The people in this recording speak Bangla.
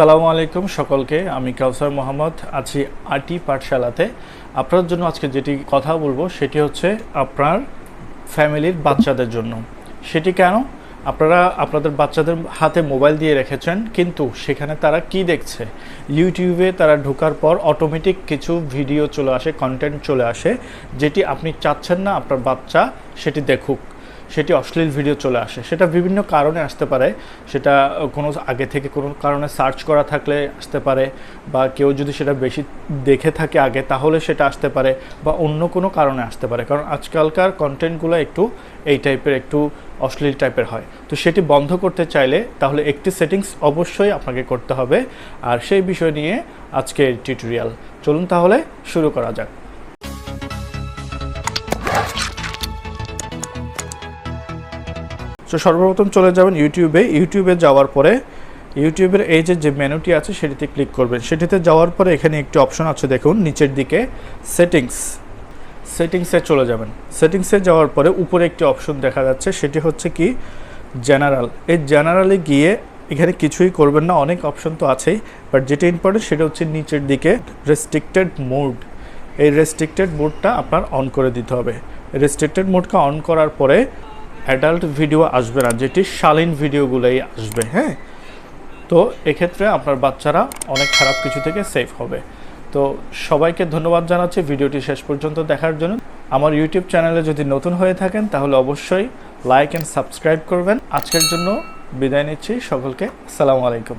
আসসালামু আলাইকুম সকলকে। আমি কাউসার মোহাম্মদ আছি আরটি পাঠশালাতে। আপনাদের জন্য আজকে যেটি কথা বলবো সেটি হচ্ছে আপনার ফ্যামিলির বাচ্চাদের জন্য। সেটি কেন? আপনারা আপনাদের বাচ্চাদের হাতে মোবাইল দিয়ে রেখেছেন, কিন্তু সেখানে তারা কি দেখছে? ইউটিউবে তারা ঢোকার পর অটোমেটিক কিছু ভিডিও চলে আসে, কন্টেন্ট চলে আসে, যেটি আপনি চাচ্ছেন না আপনার বাচ্চা সেটি দেখুক। সেটি অশ্লীল ভিডিও চলে আসে। সেটা বিভিন্ন কারণে আসতে পারে। সেটা কোনো আগে থেকে কোনো কারণে সার্চ করা থাকলে আসতে পারে, বা কেউ যদি সেটা বেশি দেখে থাকে আগে তাহলে সেটা আসতে পারে, বা অন্য কোনো কারণে আসতে পারে। কারণ আজকালকার কন্টেন্টগুলো একটু এই টাইপের, একটু অশ্লীল টাইপের হয়। তো সেটি বন্ধ করতে চাইলে তাহলে একটি সেটিংস অবশ্যই আপনাকে করতে হবে। আর সেই বিষয় নিয়ে আজকের টিউটোরিয়াল। চলুন তাহলে শুরু করা যাক। তো সর্বপ্রথম চলে যাবেন ইউটিউবে যাওয়ার পরে ইউটিউবের এই যে মেনুটি আছে সেটিতে ক্লিক করবেন। সেটিতে যাওয়ার পরে এখানে একটি অপশন আছে, দেখুন নিচের দিকে সেটিংসে চলে যাবেন। সেটিংসে যাওয়ার পরে উপরে একটি অপশন দেখা যাচ্ছে, সেটি হচ্ছে কি জেনারেল। এই জেনারেলে গিয়ে এখানে কিছুই করবেন না, অনেক অপশন তো আছেই, বাট যেটা ইম্পর্টেন্ট সেটা হচ্ছে নিচের দিকে রেস্ট্রিক্টেড মোড। এই রেস্ট্রিক্টেড মোডটা আপনার অন করে দিতে হবে। রেস্ট্রিক্টেড মোডকে অন করার পরে অ্যাডাল্ট ভিডিও আসবে না, যেটি শালীন ভিডিওগুলোই আসবে। হ্যাঁ, তো এক্ষেত্রে আপনার বাচ্চারা অনেক খারাপ কিছু থেকে সেফ হবে। তো সবাইকে ধন্যবাদ জানাচ্ছি ভিডিওটি শেষ পর্যন্ত দেখার জন্য। আমার ইউটিউব চ্যানেলে যদি নতুন হয়ে থাকেন তাহলে অবশ্যই লাইক অ্যান্ড সাবস্ক্রাইব করবেন। আজকের জন্য বিদায় নিচ্ছি সকলকে। আসসালামু আলাইকুম।